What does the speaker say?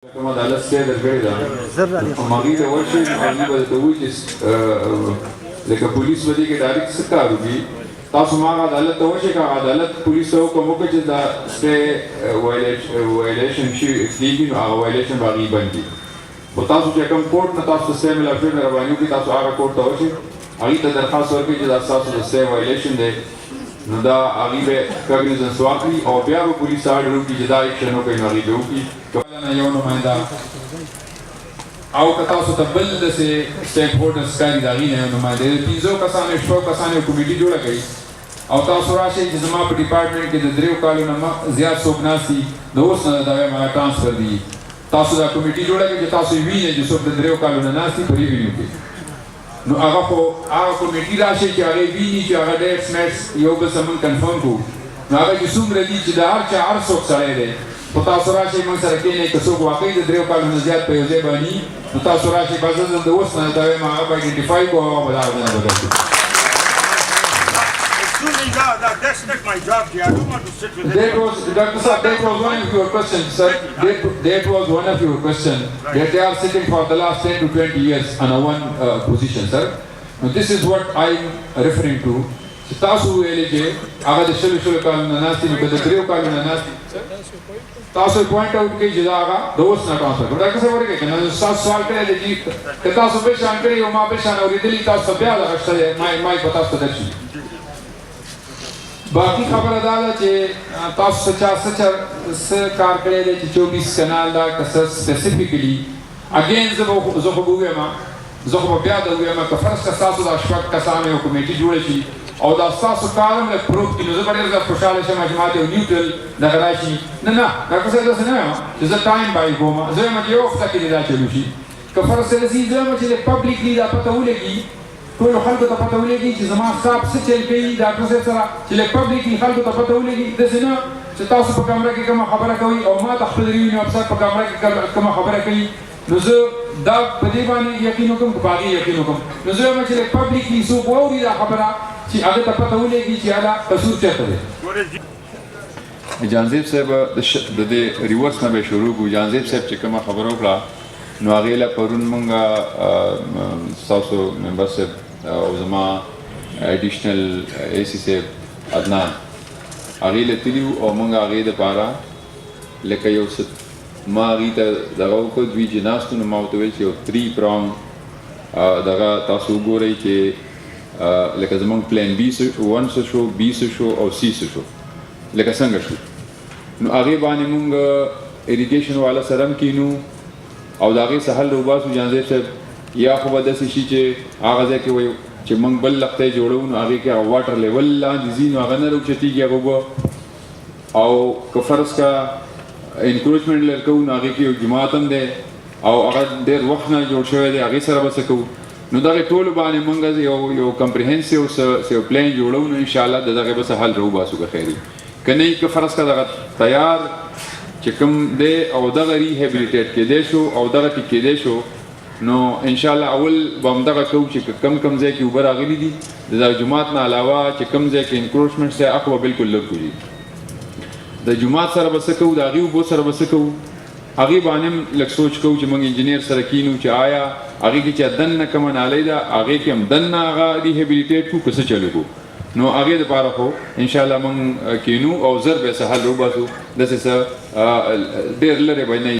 كما على السيد البيضاء مغيرة وشي مغيبة توجس لك بوليس بدي كدارك سكاروي تاسو ما عدالت توجه كعدالت بوليس هو كموكا جدا stay violation شيء ليجين أو violation باقي بندي وتاسو جاكم كورت نتاسو stay من الأفضل مربانيو كي تاسو آغا كورت توجه أغي تدرخاص ورقي جدا تاسو stay violation ده ندا أغي به كاغنيزن سواقي أو بيا بوليس آردرو كي جدا إكشنو كي نغي دوكي كوالا نيونو ماندا او کتاسو ته بل د سټیک هولډرز کاری داغي نه نمائنده پینځو کسانو شپږ کسانو کمیټي جوړه کړي او تاسو راشي چې زما په ډپارټمنټ کې د دریو کالونو زیات څوک ناسي د اوس نه دا ما ټرانسفر دي تاسو دا کمیټي جوړه کړي چې تاسو وینئ چې څوک د دریو کالونو ناسي په ریویو کې نو هغه کمیټي راشي چې هغه ویني چې هغه ډیټس میټس یو بل سمون کنفرم کو نو هغه چې څومره دي چې د هر چا هر څوک سره دی په تاسو راشي موږ سره کېنئ که څوک واقعي د دریو کالونو زیات په یو ځای باندې نو تاسو راشي به زه د اوس نه دا وایم هغه به آیډنټیفای کړو او به دا هغه نه بدل کړو. That's not my job here. I don't want to sit with That was, Dr. Sir, that was one of your questions, sir. That was one of your questions. That they are sitting for the last 10 to 20 years on a one position, sir. Now this is what I'm referring to. تاسو ویلې چې هغه د شلو کالونو ناستي نو که د دریو کالونو ناستي تاسو پوینټ آوټ کړئ چې دا هغه د اوس نه ټرانسفر کړو دا څه ورکړئ که نه تاسو سوال کړی دی چې که تاسو بل شان کړي او ما بل شان اورېدلي تاسو بیا دغه شته دی ما یې په تاسو ته درشي باقي خبره دا ده چې تاسو څه کار کړی دی چې 24 کنال دا که څه سپیسیفیکلي اګین زه خو به ووایم زه خو به بیا د ووایم که فرض که ستاسو دا شپږ کسان یو کمیټي جوړه شي او دا ستاسو کار هم لږ پروف کړي نو زه به ډېر زیات خوشحاله شم چې ماته یو نیوټرل دغه راشي نه ډاکټر صاحب داسې نه وایم چې زه ټایم بای کوم زه وایم چې یو وخته کې دې دا چلو شي که فرض سره زه وایم چې پبلیکلی دا پته ولګي ټولو خلکو ته پته ولګي چې زما صاحب څه چل کوي ډاکټر صاحب سره چې پبلیکلی خلکو ته پته ولګي داسې نه چې تاسو په کامره کې کومه خبره کوئ او ما ته خپل ریونیو افسر په کامره کې کومه خبره کوي نو زه دا په دې باندې یقین وکړم که په هغې یقین وکړم نو زه وایم چې پبلیکلی څوک واوري دا خبره چې هغه ته پته ولګي چې هغه قصور چېرته دی. جانزیب صاحب د دې ریورس نه به شروع کړو. جانزیب صاحب چې کومه خبره وکړه نو هغې له پرون مونږ ستاسو ممبر صاحب او زما اډیشنل اے سی صاحب عدنان هغې له تلي وو او مونږ هغې دپاره لکه یو څه ما هغې ته دغه وکړ دوی چې ناستو نو ما ورته ویل چې یو 3 پرانګ دغه تاسو وګورئ چې لکه زمونږ پلان بی څه شو بی څه شو او سی څه شو لکه څنګه شو نو هغې باندې مونږ اریګیشن والا سره هم کینو او د هغې څه حل وباسو. جانزیب صاحب یا خو به داسې شي چې هغه ځای کې وایو چې مونږ بل لقطه یې جوړو نو هغې کې هغه واټر لیول لاندې ځي نو هغه نه راوچتېږي هغه اوبه او که فرض کا انکروچمنټ لر کوو نو هغې کې یو جماعت هم دی او هغه ډېر وخت نه جوړ شوی دی هغې سره به څه کوو نو دغه ټولو باندې مونږ یو کمپریهنسیو څه پلان جوړو نو انشاءالله د دغې به څه حل راوباسو که خیر وي که نه که فرض که دغه تیار چې کوم دی او دغه ریهیبلیټیټ کېدی شو او دغه ټیک کېدی شو نو انشاءالله اول به همدغه کوو چې کم ځای کې اوبه راغلي دي د دغه جومات نه علاوه چې کوم ځای کې انکروچمنټ دی هغه به بالکل لږ وي د جومات سره به څه کوو د هغې اوبو سره به څه کوو هغې باندې هم لږ سوچ کوو چې موږ انجینیر سره کینو چې آیا هغې کې چې دننه کومه نالۍ ده هغې کې هم دننه هغه ریهیبلیټیټ کړو که څه چلو کړو نو هغې دپاره خو انشاءالله موږ کینو او زر به یې څه حل وباسو داسې څه ډېر لرې به نه